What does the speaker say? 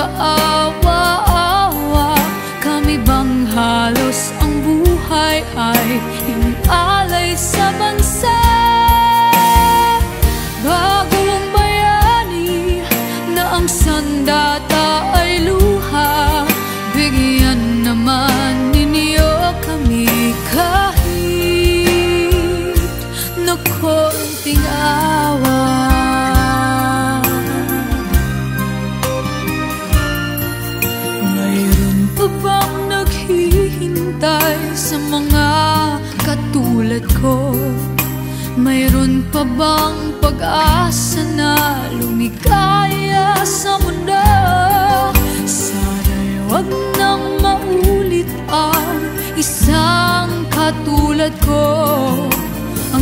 kaawa-awa. Kami bang halos ang buhay ay inalay sa bansa? Bagong bayani na ang sandata ay luha, bigyan naman ninyo kami kahit na konting awa. Mayroon pa bang naghihintay sa mga katulad ko? Mayroon pa bang pag-asa na lumikaya sa mundo? Sana'y wag nang maulit ang isang katulad ko. Ang